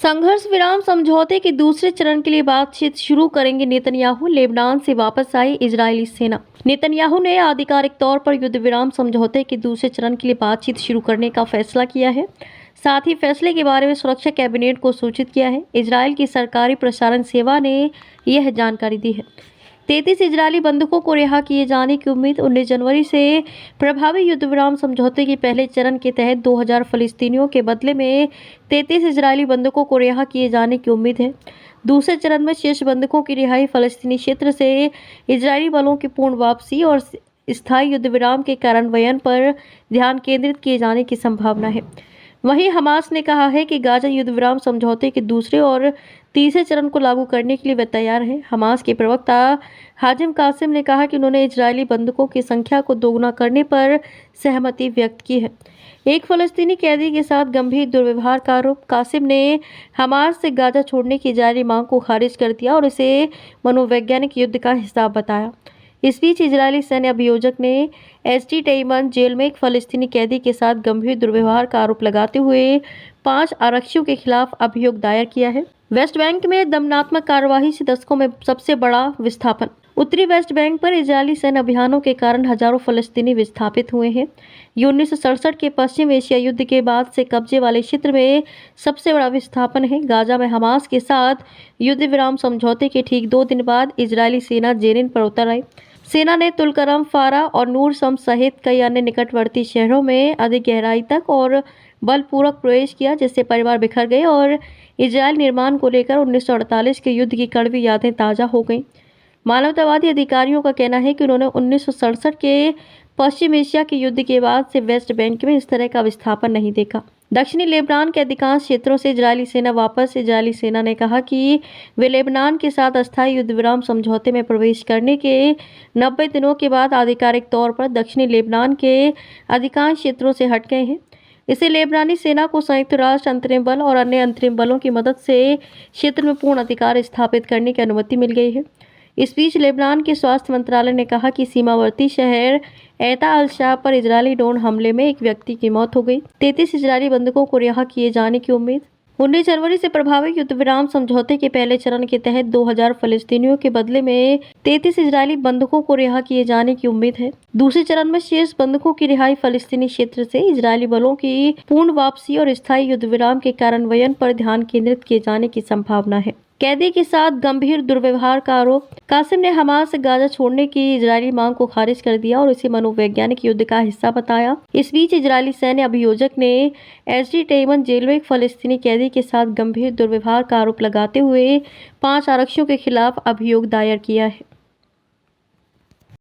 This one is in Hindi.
संघर्ष विराम समझौते के दूसरे चरण के लिए बातचीत शुरू करेंगे नेतन्याहू। लेबनान से वापस आई इजरायली सेना। नेतन्याहू ने आधिकारिक तौर पर युद्ध विराम समझौते के दूसरे चरण के लिए बातचीत शुरू करने का फैसला किया है। साथ ही फैसले के बारे में सुरक्षा कैबिनेट को सूचित किया है। इजरायल की सरकारी प्रसारण सेवा ने यह जानकारी दी है। 33 इजरायली बंधकों को रिहा किए जाने की उम्मीद। 19 जनवरी से प्रभावी युद्ध विराम समझौते के पहले चरण के तहत 2000 फलस्तीनियों के बदले में 33 इजरायली बंधकों को रिहा किए जाने की उम्मीद है। दूसरे चरण में शेष बंधकों की रिहाई, फलस्तीनी क्षेत्र से इजरायली बलों की पूर्ण वापसी और स्थायी युद्ध विराम के कार्यान्वयन पर ध्यान केंद्रित किए जाने की संभावना है। वहीं हमास ने कहा है कि गाजा युद्ध विराम समझौते के दूसरे और तीसरे चरण को लागू करने के लिए वे तैयार है। हमास के प्रवक्ता हाजिम कासिम ने कहा कि उन्होंने इजरायली बंधकों की संख्या को दोगुना करने पर सहमति व्यक्त की है। एक फलस्तीनी कैदी के साथ गंभीर दुर्व्यवहार का आरोप। कासिम ने हमास से गाजा छोड़ने की इजरायली मांग को खारिज कर दिया और इसे मनोवैज्ञानिक युद्ध का हिस्सा बताया। इस बीच इजरायली सैन्य अभियोजक ने एसटी टेमन जेल में एक फलस्तीनी कैदी के साथ गंभीर दुर्व्यवहार का आरोप लगाते हुए 5 आरक्षियों के खिलाफ अभियोग दायर किया है। वेस्ट बैंक में दमनात्मक कार्यवाही से दशकों में सबसे बड़ा विस्थापन। उत्तरी वेस्ट बैंक पर इजरायली सैन्य अभियानों के कारण हजारों फलस्तीनी विस्थापित हुए हैं। ये 1967 के पश्चिम एशिया युद्ध के बाद से कब्जे वाले क्षेत्र में सबसे बड़ा विस्थापन है। गाजा में हमास के साथ युद्ध विराम समझौते के ठीक 2 दिन बाद इजरायली सेना जेनिन पर उतर आई। सेना ने तुलकरम, फारा और नूर शम्स सहित कई अन्य निकटवर्ती शहरों में अधिक गहराई तक और बलपूर्वक प्रवेश किया, जिससे परिवार बिखर गए और इजरायल निर्माण को लेकर 1948 के युद्ध की कड़वी यादें ताज़ा हो गईं। मानवतावादी अधिकारियों का कहना है कि उन्होंने 1967 के पश्चिम एशिया के युद्ध के बाद से वेस्ट बैंक में इस तरह का विस्थापन नहीं देखा। दक्षिणी लेबनान के अधिकांश क्षेत्रों से इजरायली सेना वापस। इजरायली सेना ने कहा कि वे लेबनान के साथ अस्थायी युद्ध विराम समझौते में प्रवेश करने के 90 दिनों के बाद आधिकारिक तौर पर दक्षिणी लेबनान के अधिकांश क्षेत्रों से हट गए हैं। इसे लेबनानी सेना को संयुक्त राष्ट्र अंतरिम बल और अन्य अंतरिम बलों की मदद से क्षेत्र में पूर्ण अधिकार स्थापित करने की अनुमति मिल गई है। इस बीच लेबनान के स्वास्थ्य मंत्रालय ने कहा कि सीमावर्ती शहर एता अल शाह पर इजरायली ड्रोन हमले में एक व्यक्ति की मौत हो गई। 33 इजरायली बंधकों को रिहा किए जाने की उम्मीद। 19 जनवरी से प्रभावी युद्ध विराम समझौते के पहले चरण के तहत 2000 फलस्तीनियों के बदले में 33 इजरायली बंधकों को रिहा किए जाने की उम्मीद है। दूसरे चरण में शेष बंधकों की रिहाई, फलस्तीनी क्षेत्र से इजरायली बलों की पूर्ण वापसी और स्थायी युद्ध विराम के कार्यान्वयन पर ध्यान केंद्रित किए जाने की संभावना है। कैदी के साथ गंभीर दुर्व्यवहार का आरोप। कासिम ने हमास से गाजा छोड़ने की इजरायली मांग को खारिज कर दिया और इसे मनोवैज्ञानिक युद्ध का हिस्सा बताया। इस बीच इजरायली सैन्य अभियोजक ने एसटी टेमन जेल में एक फलस्तीनी कैदी के साथ गंभीर दुर्व्यवहार का आरोप लगाते हुए 5 आरक्षियों के खिलाफ अभियोग दायर किया है।